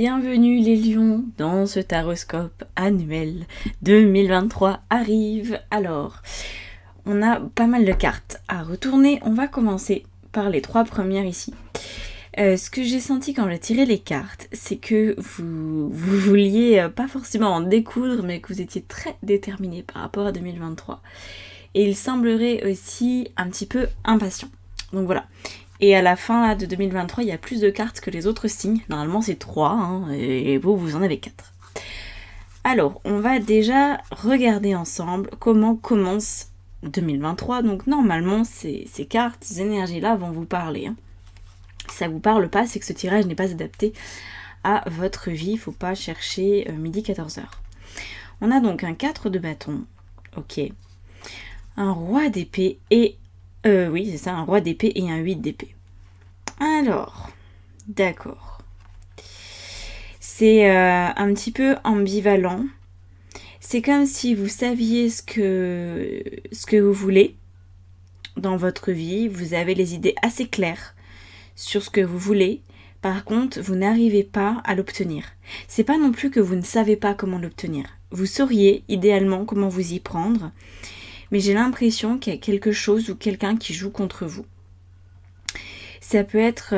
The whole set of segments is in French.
Bienvenue les lions dans ce taroscope annuel 2023 arrive. Alors, on a pas mal de cartes à retourner. On va commencer par les 3 premières ici. Ce que j'ai senti quand j'ai tiré les cartes, c'est que vous vouliez pas forcément en découdre, mais que vous étiez très déterminé par rapport à 2023. Et il semblerait aussi un petit peu impatient. Donc voilà. Et à la fin là, de 2023, il y a plus de cartes que les autres signes. Normalement, c'est 3, hein, et vous en avez 4. Alors, on va déjà regarder ensemble comment commence 2023. Donc normalement, ces cartes, ces énergies-là vont vous parler. Hein. Si ça vous parle pas, c'est que ce tirage n'est pas adapté à votre vie. Il ne faut pas chercher midi 14h. On a donc un 4 de bâton. Ok. Un roi d'épée et... oui, c'est ça, un roi d'épée et un 8 d'épée. Alors, d'accord. C'est un petit peu ambivalent. C'est comme si vous saviez ce que vous voulez dans votre vie. Vous avez les idées assez claires sur ce que vous voulez. Par contre, vous n'arrivez pas à l'obtenir. C'est pas non plus que vous ne savez pas comment l'obtenir. Vous sauriez idéalement comment vous y prendre. Mais j'ai l'impression qu'il y a quelque chose ou quelqu'un qui joue contre vous. Ça peut être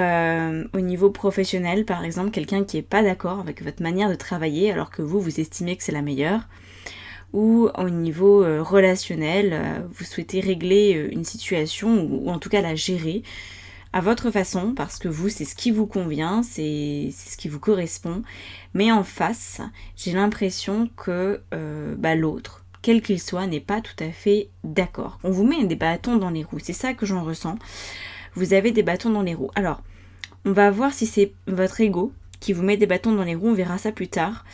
au niveau professionnel, par exemple, quelqu'un qui n'est pas d'accord avec votre manière de travailler alors que vous estimez que c'est la meilleure. Ou au niveau relationnel, vous souhaitez régler une situation ou en tout cas la gérer à votre façon parce que vous, c'est ce qui vous convient, c'est ce qui vous correspond. Mais en face, j'ai l'impression que l'autre, quel qu'il soit, n'est pas tout à fait d'accord. On vous met des bâtons dans les roues, c'est ça que j'en ressens. Vous avez des bâtons dans les roues. Alors, on va voir si c'est votre ego qui vous met des bâtons dans les roues, on verra ça plus tard.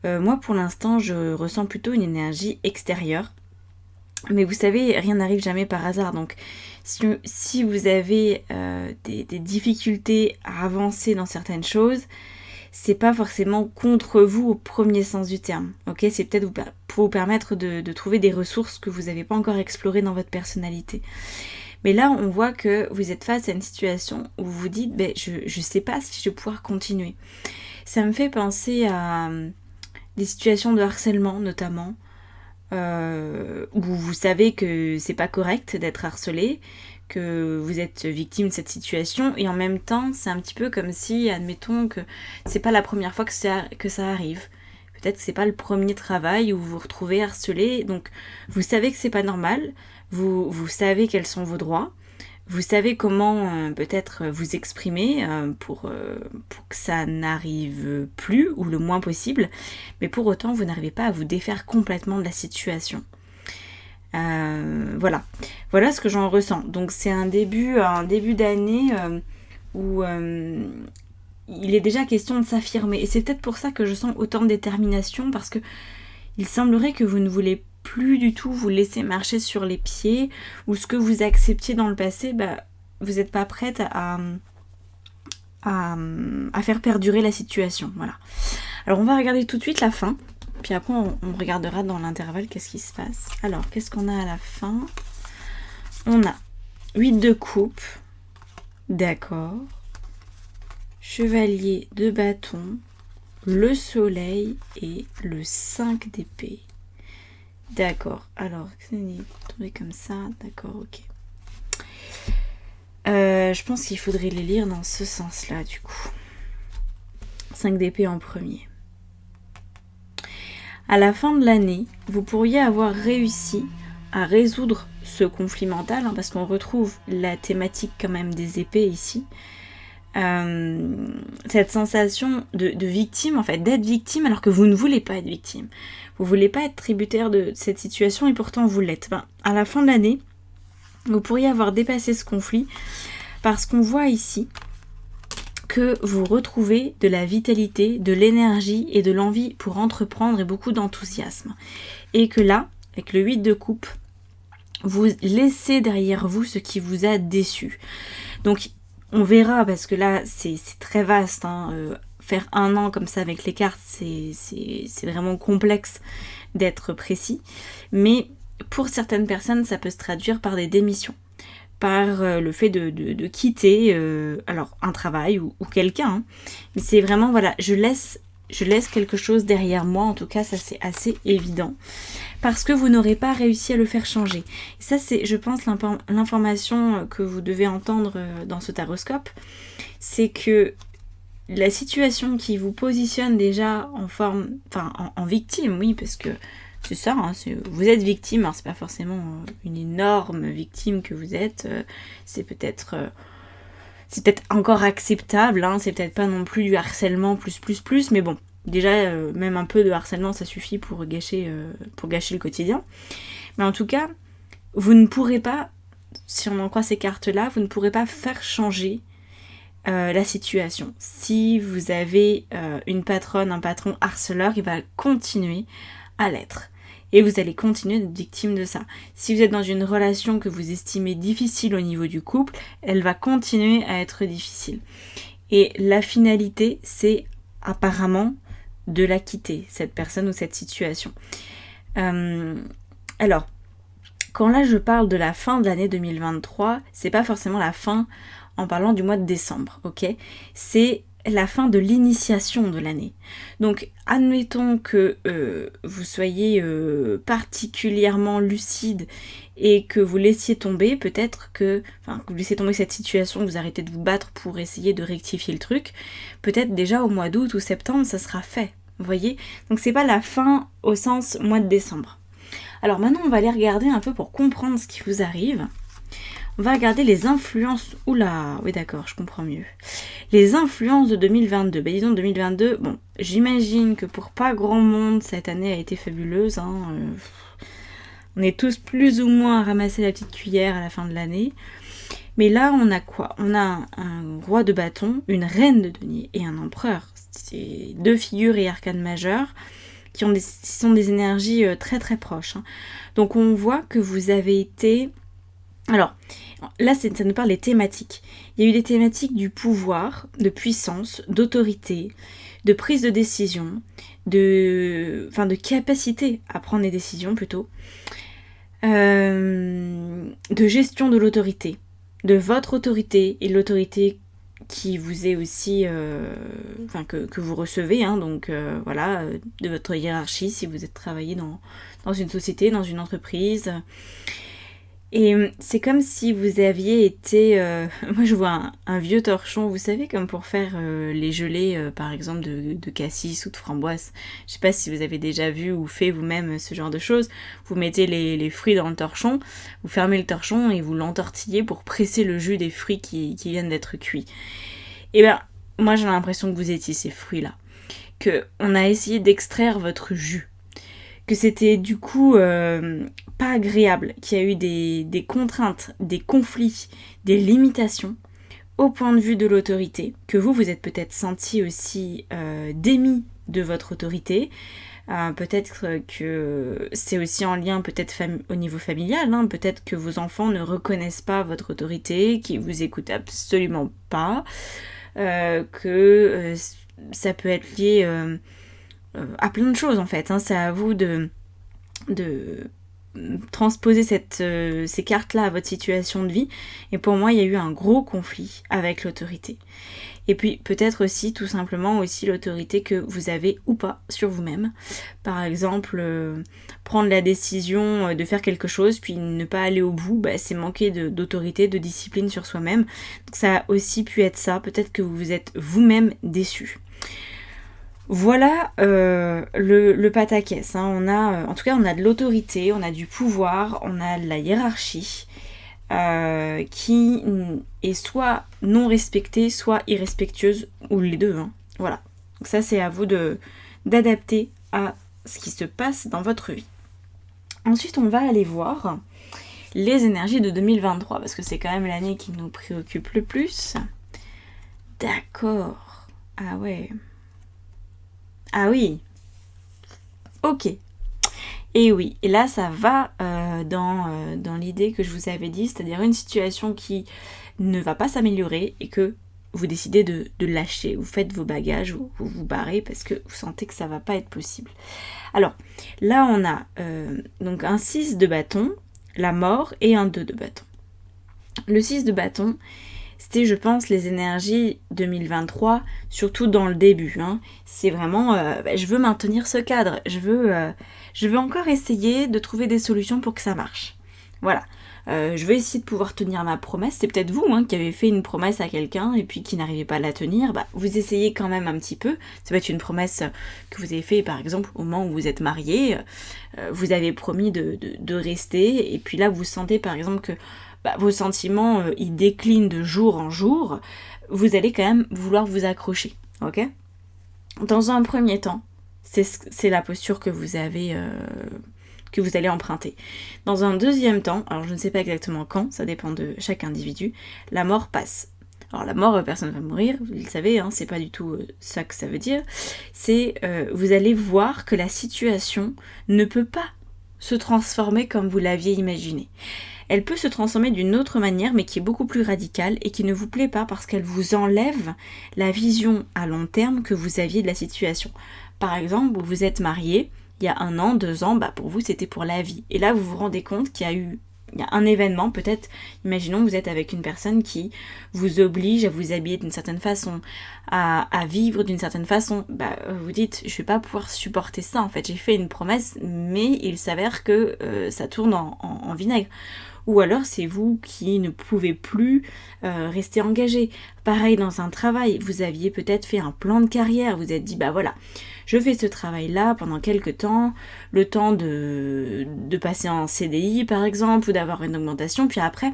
Moi, pour l'instant, je ressens plutôt une énergie extérieure. Mais vous savez, rien n'arrive jamais par hasard. Donc, si vous avez des difficultés à avancer dans certaines choses, c'est pas forcément contre vous au premier sens du terme. Ok, c'est peut-être pour vous permettre de trouver des ressources que vous n'avez pas encore explorées dans votre personnalité. Mais là, on voit que vous êtes face à une situation où vous vous dites je sais pas si je vais pouvoir continuer. Ça me fait penser à des situations de harcèlement notamment, où vous savez que c'est pas correct d'être harcelé, que vous êtes victime de cette situation, et en même temps, c'est un petit peu comme si, admettons que c'est pas la première fois que ça arrive. Peut-être que c'est pas le premier travail où vous vous retrouvez harcelé, donc vous savez que c'est pas normal, vous savez quels sont vos droits, vous savez comment peut-être vous exprimer pour que ça n'arrive plus ou le moins possible, mais pour autant vous n'arrivez pas à vous défaire complètement de la situation. Voilà ce que j'en ressens. Donc c'est un début d'année où il est déjà question de s'affirmer. Et c'est peut-être pour ça que je sens autant de détermination, parce que il semblerait que vous ne voulez plus du tout vous laisser marcher sur les pieds, ou ce que vous acceptiez dans le passé, vous n'êtes pas prête à faire perdurer la situation. Voilà. Alors on va regarder tout de suite la fin, puis après on regardera dans l'intervalle qu'est-ce qui se passe. Alors qu'est-ce qu'on a à la fin ? On a 8 de coupe, d'accord, chevalier de bâton, le soleil et le 5 d'épée. D'accord, alors, c'est tombé comme ça, d'accord, ok. Je pense qu'il faudrait les lire dans ce sens-là, du coup. 5 d'épée en premier. À la fin de l'année, vous pourriez avoir réussi à résoudre ce conflit mental, hein, parce qu'on retrouve la thématique quand même des épées ici. Cette sensation de victime, en fait, d'être victime alors que vous ne voulez pas être victime. Vous voulez pas être tributaire de cette situation et pourtant vous l'êtes. À la fin de l'année, vous pourriez avoir dépassé ce conflit parce qu'on voit ici que vous retrouvez de la vitalité, de l'énergie et de l'envie pour entreprendre et beaucoup d'enthousiasme. Et que là, avec le 8 de coupe, vous laissez derrière vous ce qui vous a déçu. Donc, on verra, parce que là, c'est très vaste. Faire un an comme ça avec les cartes, c'est vraiment complexe d'être précis. Mais pour certaines personnes, ça peut se traduire par des démissions. par le fait de quitter alors un travail ou quelqu'un. Hein. Mais c'est vraiment, voilà, je laisse quelque chose derrière moi, en tout cas ça c'est assez évident. Parce que vous n'aurez pas réussi à le faire changer. Et ça c'est, je pense, l'information que vous devez entendre dans ce taroscope. C'est que la situation qui vous positionne déjà en forme, enfin en victime, oui, parce que c'est ça, hein, vous êtes victime, alors c'est pas forcément une énorme victime que vous êtes, c'est peut-être encore acceptable, hein, c'est peut-être pas non plus du harcèlement plus, mais bon, déjà même un peu de harcèlement ça suffit pour gâcher le quotidien. Mais en tout cas, vous ne pourrez pas, si on en croit ces cartes-là, vous ne pourrez pas faire changer la situation. Si vous avez une patronne, un patron harceleur, il va continuer à l'être. Et vous allez continuer d'être victime de ça. Si vous êtes dans une relation que vous estimez difficile au niveau du couple, elle va continuer à être difficile. Et la finalité, c'est apparemment de la quitter, cette personne ou cette situation. Alors, quand là je parle de la fin de l'année 2023, c'est pas forcément la fin en parlant du mois de décembre, ok ? C'est la fin de l'initiation de l'année. Donc, admettons que vous soyez particulièrement lucide et que vous laissiez tomber, que vous laissiez tomber cette situation, que vous arrêtez de vous battre pour essayer de rectifier le truc, peut-être déjà au mois d'août ou septembre, ça sera fait, vous voyez ? Donc, c'est pas la fin au sens mois de décembre. Alors maintenant, on va aller regarder un peu pour comprendre ce qui vous arrive. On va regarder les influences. Oula, oui d'accord, je comprends mieux. Les influences de 2022. Ben disons 2022, bon, j'imagine que pour pas grand monde, cette année a été fabuleuse. Hein. On est tous plus ou moins à ramasser la petite cuillère à la fin de l'année. Mais là, on a quoi ? On a un roi de bâton, une reine de denier et un empereur. C'est deux figures et arcanes majeures qui sont des énergies très très proches. Hein. Donc on voit que vous avez été... Alors, là, ça nous parle des thématiques. Il y a eu des thématiques du pouvoir, de puissance, d'autorité, de prise de décision, de capacité à prendre des décisions plutôt, de gestion de l'autorité, de votre autorité et de l'autorité qui vous est aussi, que vous recevez, hein, donc voilà, de votre hiérarchie si vous êtes travaillé dans une société, dans une entreprise. Et c'est comme si vous aviez été... moi je vois un vieux torchon, vous savez, comme pour faire les gelées, par exemple, de cassis ou de framboise. Je sais pas si vous avez déjà vu ou fait vous-même ce genre de choses. Vous mettez les fruits dans le torchon, vous fermez le torchon et vous l'entortillez pour presser le jus des fruits qui viennent d'être cuits. Et ben, moi j'ai l'impression que vous étiez ces fruits-là. Qu'on a essayé d'extraire votre jus. Que c'était du coup pas agréable, qu'il y a eu des contraintes, des conflits, des limitations au point de vue de l'autorité, que vous êtes peut-être senti aussi démis de votre autorité, peut-être que c'est aussi en lien peut-être au niveau familial, hein, peut-être que vos enfants ne reconnaissent pas votre autorité, qu'ils vous écoutent absolument pas, que ça peut être lié... à plein de choses en fait, hein. C'est à vous de transposer ces cartes-là à votre situation de vie. Et pour moi, il y a eu un gros conflit avec l'autorité. Et puis peut-être aussi tout simplement aussi l'autorité que vous avez ou pas sur vous-même. Par exemple, prendre la décision de faire quelque chose puis ne pas aller au bout, c'est manquer d'autorité, de discipline sur soi-même. Donc ça a aussi pu être ça. Peut-être que vous êtes vous-même déçu. Voilà le pataquès. Hein. En tout cas, on a de l'autorité, on a du pouvoir, on a de la hiérarchie qui est soit non respectée, soit irrespectueuse, ou les deux. Hein. Voilà. Donc ça, c'est à vous d'adapter à ce qui se passe dans votre vie. Ensuite, on va aller voir les énergies de 2023, parce que c'est quand même l'année qui nous préoccupe le plus. D'accord. Ah ouais. Ah oui, ok. Et oui, et là ça va dans l'idée que je vous avais dit, c'est-à-dire une situation qui ne va pas s'améliorer et que vous décidez de lâcher, vous faites vos bagages, vous vous barrez parce que vous sentez que ça va pas être possible. Alors, là on a donc un 6 de bâton, la mort et un 2 de bâton. Le 6 de bâton, c'était, je pense, les énergies 2023, surtout dans le début. C'est vraiment, je veux maintenir ce cadre, je veux encore essayer de trouver des solutions pour que ça marche. Voilà. Je vais essayer de pouvoir tenir ma promesse. C'est peut-être vous qui avez fait une promesse à quelqu'un et puis qui n'arrivez pas à la tenir. Vous essayez quand même un petit peu. Ça peut être une promesse que vous avez fait par exemple au moment où vous êtes marié. Vous avez promis de rester et puis là vous sentez par exemple que vos sentiments ils déclinent de jour en jour. Vous allez quand même vouloir vous accrocher. Ok ? Dans un premier temps, c'est la posture que vous avez... que vous allez emprunter. Dans un deuxième temps, alors je ne sais pas exactement quand, ça dépend de chaque individu, la mort passe. Alors la mort, personne ne va mourir, vous le savez, c'est pas du tout ça que ça veut dire. C'est, vous allez voir que la situation ne peut pas se transformer comme vous l'aviez imaginé. Elle peut se transformer d'une autre manière, mais qui est beaucoup plus radicale et qui ne vous plaît pas parce qu'elle vous enlève la vision à long terme que vous aviez de la situation. Par exemple, vous êtes marié, il y a 1 an, 2 ans, pour vous c'était pour la vie. Et là vous vous rendez compte qu'il y a un événement, peut-être, imaginons vous êtes avec une personne qui vous oblige à vous habiller d'une certaine façon, à vivre d'une certaine façon. Vous dites, je vais pas pouvoir supporter ça en fait, j'ai fait une promesse, mais il s'avère que ça tourne en vinaigre. Ou alors c'est vous qui ne pouvez plus rester engagé. Pareil dans un travail, vous aviez peut-être fait un plan de carrière, vous êtes dit voilà, je fais ce travail-là pendant quelques temps, le temps de passer en CDI par exemple, ou d'avoir une augmentation, puis après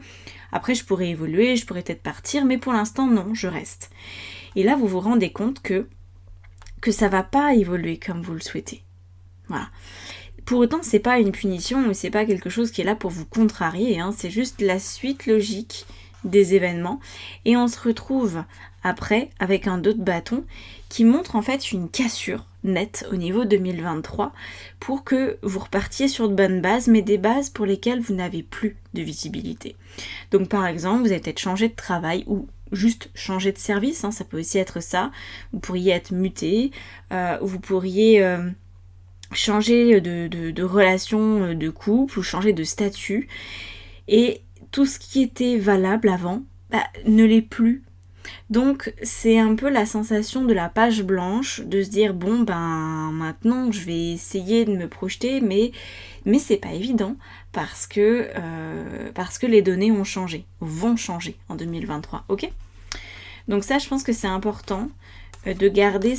je pourrais évoluer, je pourrais peut-être partir, mais pour l'instant non, je reste. Et là vous vous rendez compte que ça va pas évoluer comme vous le souhaitez. Voilà. Pour autant, c'est pas une punition ou c'est pas quelque chose qui est là pour vous contrarier, c'est juste la suite logique des événements. Et on se retrouve après avec un 2 de bâton qui montre en fait une cassure nette au niveau 2023 pour que vous repartiez sur de bonnes bases, mais des bases pour lesquelles vous n'avez plus de visibilité. Donc par exemple, vous avez peut-être changé de travail ou juste changer de service, ça peut aussi être ça. Vous pourriez être muté, vous pourriez... changer de relation de couple ou changer de statut et tout ce qui était valable avant ne l'est plus. Donc c'est un peu la sensation de la page blanche, de se dire maintenant je vais essayer de me projeter, mais c'est pas évident parce que les données vont changer en 2023, ok ? Donc ça je pense que c'est important de garder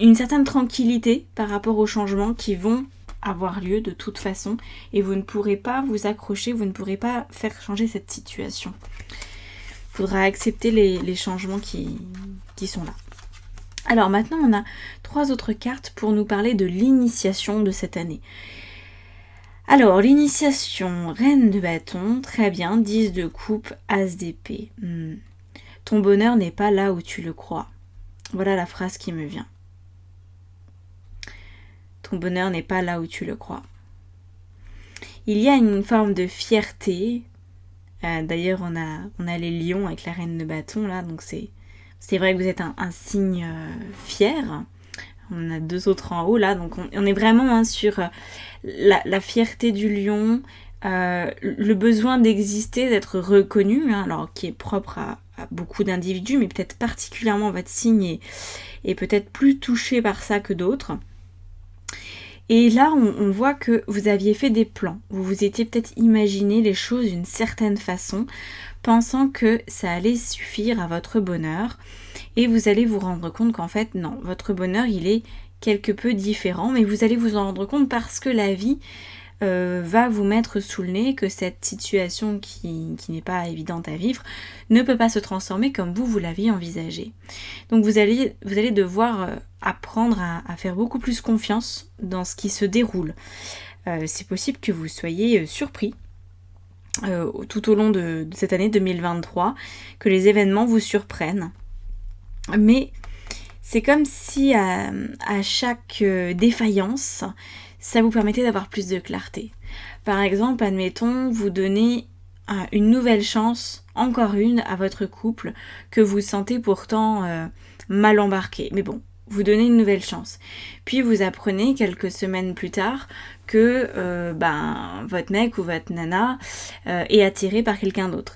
une certaine tranquillité par rapport aux changements qui vont avoir lieu de toute façon et vous ne pourrez pas vous accrocher, vous ne pourrez pas faire changer cette situation. Il faudra accepter les changements qui sont là. Alors maintenant on a 3 autres cartes pour nous parler de l'initiation de cette année. Alors l'initiation, reine de bâton, très bien, 10 de coupe, as d'épée. Ton bonheur n'est pas là où tu le crois. Voilà la phrase qui me vient. Ton bonheur n'est pas là où tu le crois. Il y a une forme de fierté. D'ailleurs, on a les lions avec la reine de bâton, là. Donc, c'est vrai que vous êtes un signe fier. On a 2 autres en haut, là. Donc, on est vraiment sur la fierté du lion, le besoin d'exister, d'être reconnu, alors qui est propre à beaucoup d'individus, mais peut-être particulièrement votre signe est peut-être plus touché par ça que d'autres. Et là, on voit que vous aviez fait des plans. Vous vous étiez peut-être imaginé les choses d'une certaine façon, pensant que ça allait suffire à votre bonheur. Et vous allez vous rendre compte qu'en fait, non, votre bonheur, il est quelque peu différent. Mais vous allez vous en rendre compte parce que la vie va vous mettre sous le nez que cette situation qui n'est pas évidente à vivre ne peut pas se transformer comme vous l'aviez envisagé. Donc vous allez devoir apprendre à faire beaucoup plus confiance dans ce qui se déroule. C'est possible que vous soyez surpris tout au long de cette année 2023, que les événements vous surprennent. Mais c'est comme si à chaque défaillance, ça vous permettait d'avoir plus de clarté. Par exemple, admettons, vous donnez une nouvelle chance, encore une, à votre couple que vous sentez pourtant mal embarqué. Mais bon, vous donnez une nouvelle chance. Puis vous apprenez quelques semaines plus tard que votre mec ou votre nana est attiré par quelqu'un d'autre.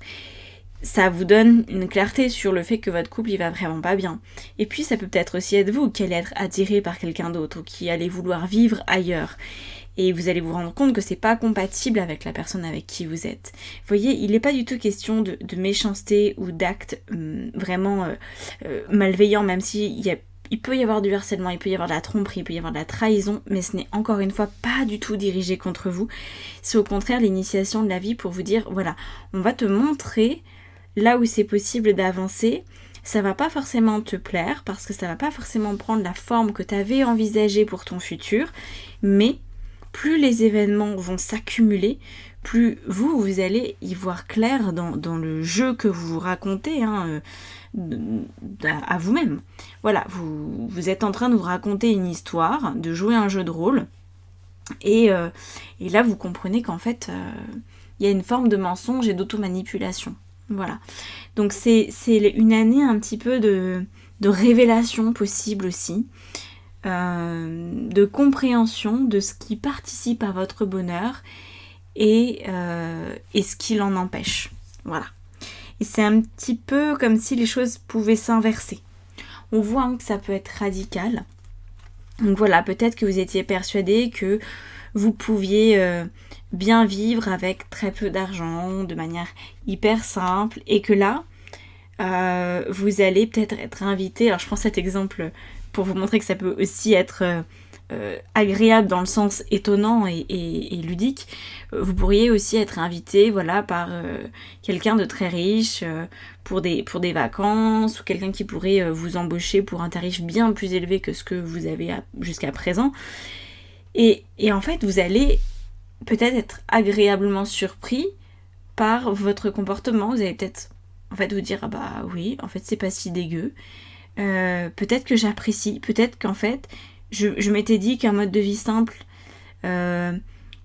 Ça vous donne une clarté sur le fait que votre couple il va vraiment pas bien. Et puis ça peut peut-être aussi être vous qui allez être attiré par quelqu'un d'autre ou qui allez vouloir vivre ailleurs. Et vous allez vous rendre compte que c'est pas compatible avec la personne avec qui vous êtes. Vous voyez, il n'est pas du tout question de méchanceté ou d'actes vraiment malveillants, même si il peut y avoir du harcèlement, il peut y avoir de la tromperie, il peut y avoir de la trahison, mais ce n'est encore une fois pas du tout dirigé contre vous. C'est au contraire l'initiation de la vie pour vous dire, voilà, on va te montrer là où c'est possible d'avancer. Ça va pas forcément te plaire, parce que ça va pas forcément prendre la forme que tu avais envisagée pour ton futur, mais plus les événements vont s'accumuler, plus vous allez y voir clair dans le jeu que vous vous racontez à vous-même. Voilà, vous êtes en train de vous raconter une histoire, de jouer un jeu de rôle, et là vous comprenez qu'en fait, il y a une forme de mensonge et d'automanipulation. Voilà. Donc c'est une année un petit peu de révélation possible aussi. De compréhension de ce qui participe à votre bonheur et ce qui l'en empêche. Voilà. Et c'est un petit peu comme si les choses pouvaient s'inverser. On voit que ça peut être radical. Donc voilà, peut-être que vous étiez persuadé que vous pouviez bien vivre avec très peu d'argent, de manière hyper simple, et que là, vous allez peut-être être invité. Alors je prends cet exemple pour vous montrer que ça peut aussi être agréable dans le sens étonnant et ludique. Vous pourriez aussi être invité par quelqu'un de très riche pour des vacances, ou quelqu'un qui pourrait vous embaucher pour un tarif bien plus élevé que ce que vous avez jusqu'à présent. Et en fait, vous allez peut-être être agréablement surpris par votre comportement. Vous allez peut-être vous dire, ah bah oui, en fait c'est pas si dégueu. Peut-être que j'apprécie, peut-être qu'en fait je m'étais dit qu'un mode de vie simple,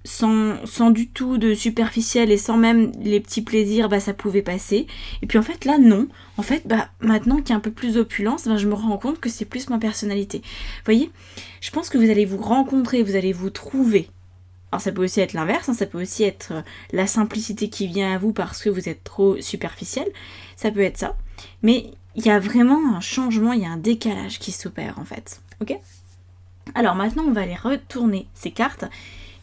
sans du tout de superficiel et sans même les petits plaisirs, ça pouvait passer. Et puis en fait là non, en fait maintenant qu'il y a un peu plus d'opulence, je me rends compte que c'est plus ma personnalité. Vous voyez, je pense que vous allez vous rencontrer, vous allez vous trouver. Alors ça peut aussi être l'inverse, ça peut aussi être la simplicité qui vient à vous parce que vous êtes trop superficiel, ça peut être ça, mais il y a vraiment un changement, il y a un décalage qui s'opère en fait, ok ? Alors maintenant on va aller retourner ces cartes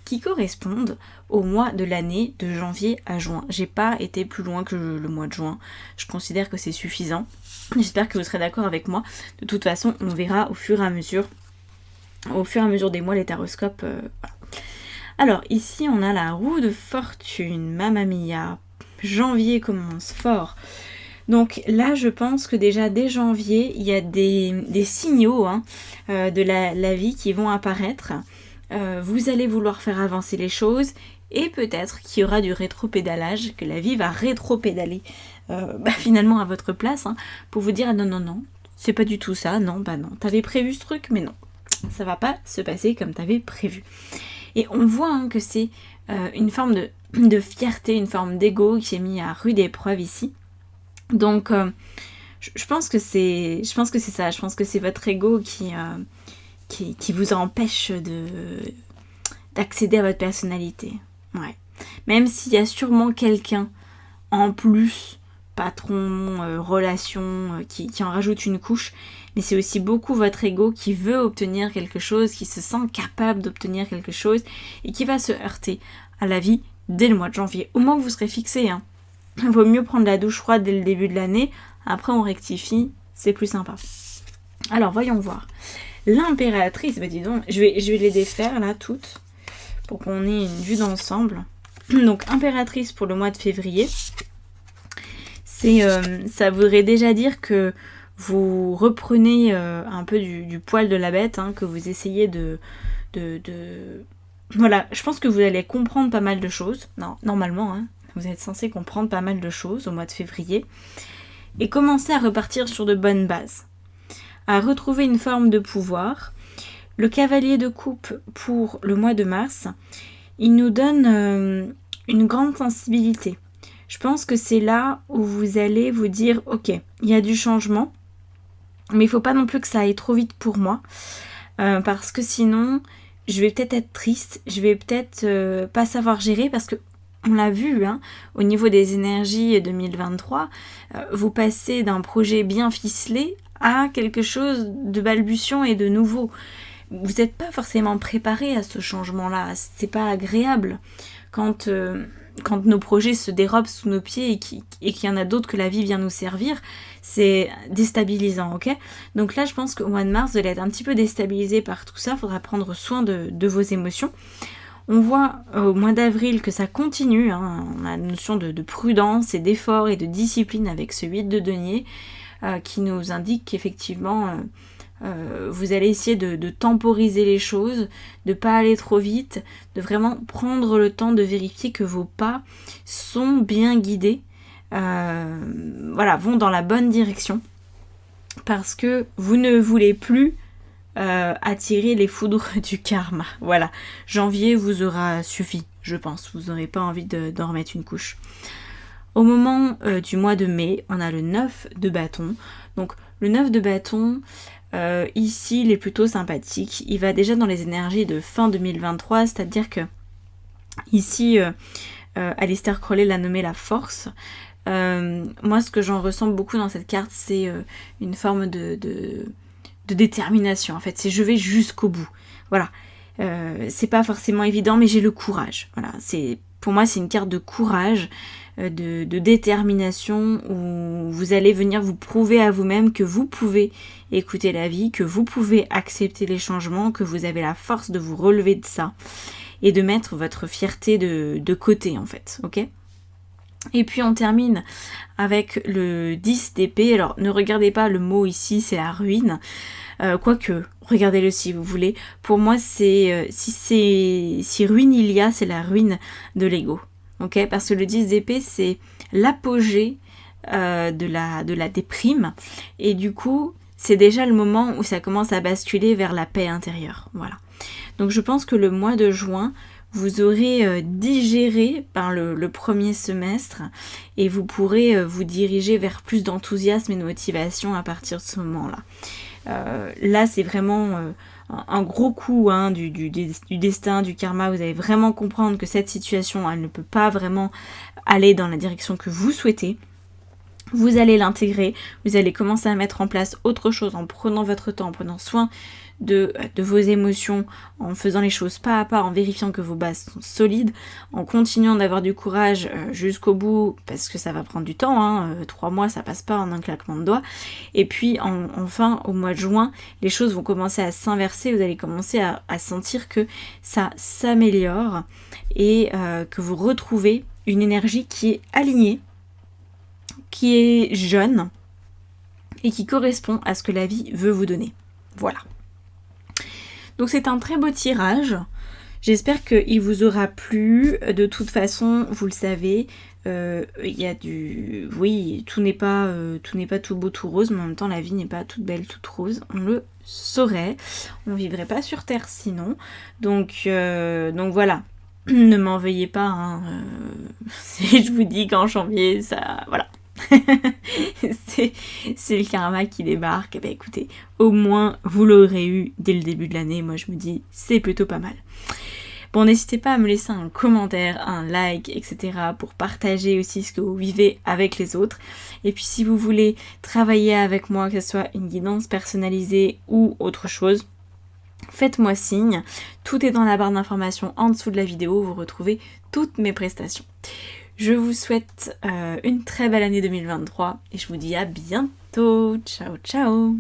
qui correspondent au mois de l'année de janvier à juin. J'ai pas été plus loin que le mois de juin, je considère que c'est suffisant, j'espère que vous serez d'accord avec moi, de toute façon on verra au fur et à mesure des mois les taroscopes, voilà. Alors ici on a la roue de fortune, mamma mia, janvier commence fort. Donc là je pense que déjà dès janvier il y a des signaux de la vie qui vont apparaître. Vous allez vouloir faire avancer les choses et peut-être qu'il y aura du rétropédalage, que la vie va rétropédaler finalement à votre place pour vous dire non, c'est pas du tout ça, non, t'avais prévu ce truc mais non, ça va pas se passer comme t'avais prévu. Et on voit que c'est une forme de fierté, une forme d'ego qui est mis à rude épreuve ici. Donc je pense que c'est ça, je pense que c'est votre ego qui vous empêche d'accéder à votre personnalité. Ouais. Même s'il y a sûrement quelqu'un en plus, patron, relation, qui en rajoute une couche, mais c'est aussi beaucoup votre ego qui veut obtenir quelque chose, qui se sent capable d'obtenir quelque chose et qui va se heurter à la vie dès le mois de janvier. Au moins vous serez fixé. Il vaut mieux prendre la douche froide dès le début de l'année, après on rectifie, c'est plus sympa. Alors voyons voir. L'impératrice, dis donc, je vais les défaire là toutes pour qu'on ait une vue d'ensemble. Donc impératrice pour le mois de février, ça voudrait déjà dire que vous reprenez un peu du poil de la bête, que vous essayez de... Voilà, je pense que vous allez comprendre pas mal de choses. Non, normalement, vous êtes censé comprendre pas mal de choses au mois de février. Et commencer à repartir sur de bonnes bases. À retrouver une forme de pouvoir. Le cavalier de coupe pour le mois de mars, il nous donne une grande sensibilité. Je pense que c'est là où vous allez vous dire, ok, il y a du changement, mais il ne faut pas non plus que ça aille trop vite pour moi, parce que sinon, je vais peut-être être triste, je vais peut-être pas savoir gérer parce que on l'a vu, hein, au niveau des énergies 2023, vous passez d'un projet bien ficelé à quelque chose de balbutiant et de nouveau. Vous n'êtes pas forcément préparé à ce changement-là, c'est pas agréable quand nos projets se dérobent sous nos pieds et qu'il y en a d'autres que la vie vient nous servir, c'est déstabilisant, ok? Donc là, je pense qu'au mois de mars, vous allez être un petit peu déstabilisé par tout ça, il faudra prendre soin de vos émotions. On voit au mois d'avril que ça continue, hein, on a la notion de prudence et d'effort et de discipline avec ce 8 de denier qui nous indique qu'effectivement vous allez essayer de temporiser les choses, de pas aller trop vite, de vraiment prendre le temps de vérifier que vos pas sont bien guidés, vont dans la bonne direction, parce que vous ne voulez plus attirer les foudres du karma. Voilà, janvier vous aura suffi, je pense. Vous n'aurez pas envie d'en remettre une couche. Au moment du mois de mai, on a le 9 de bâton. Donc le 9 de bâton, ici, il est plutôt sympathique. Il va déjà dans les énergies de fin 2023, c'est-à-dire que ici, Aleister Crowley l'a nommé la force. Moi, ce que j'en ressens beaucoup dans cette carte, c'est une forme de détermination. En fait, c'est je vais jusqu'au bout. Voilà. C'est pas forcément évident, mais j'ai le courage. Voilà. Pour moi, c'est une carte de courage, de détermination, où vous allez venir vous prouver à vous-même que vous pouvez écouter la vie, que vous pouvez accepter les changements, que vous avez la force de vous relever de ça et de mettre votre fierté de côté, en fait. Ok ? Et puis on termine avec le 10 d'épée. Alors ne regardez pas le mot ici, c'est la ruine. Quoique, regardez-le si vous voulez. Pour moi, si ruine il y a, c'est la ruine de l'ego. Ok ? Parce que le 10 d'épée, c'est l'apogée de la déprime. Et du coup, c'est déjà le moment où ça commence à basculer vers la paix intérieure. Voilà. Donc je pense que le mois de juin, vous aurez digéré par le premier semestre et vous pourrez vous diriger vers plus d'enthousiasme et de motivation à partir de ce moment-là. Là, c'est vraiment un gros coup du destin, du karma. Vous allez vraiment comprendre que cette situation, elle ne peut pas vraiment aller dans la direction que vous souhaitez. Vous allez l'intégrer, vous allez commencer à mettre en place autre chose en prenant votre temps, en prenant soin de vos émotions, en faisant les choses pas à pas, en vérifiant que vos bases sont solides, en continuant d'avoir du courage jusqu'au bout, parce que ça va prendre du temps, 3 mois ça passe pas en un claquement de doigts, et puis enfin au mois de juin, les choses vont commencer à s'inverser, vous allez commencer à sentir que ça s'améliore et que vous retrouvez une énergie qui est alignée, qui est jeune et qui correspond à ce que la vie veut vous donner. Voilà. Donc c'est un très beau tirage. J'espère qu'il vous aura plu. De toute façon, vous le savez, il y a du... Oui, tout n'est pas tout beau, tout rose, mais en même temps, la vie n'est pas toute belle, toute rose. On le saurait. On vivrait pas sur Terre sinon. Donc voilà. Ne m'en veuillez pas. Si je vous dis qu'en janvier, ça... Voilà. c'est le karma qui débarque. Ben écoutez, au moins vous l'aurez eu dès le début de l'année. Moi je me dis c'est plutôt pas mal. Bon, n'hésitez pas à me laisser un commentaire, un like, etc. pour partager aussi ce que vous vivez avec les autres. Et puis si vous voulez travailler avec moi, que ce soit une guidance personnalisée ou autre chose, faites-moi signe. Tout est dans la barre d'informations en dessous de la vidéo. Vous retrouvez toutes mes prestations. Je vous souhaite une très belle année 2023 et je vous dis à bientôt. Ciao, ciao!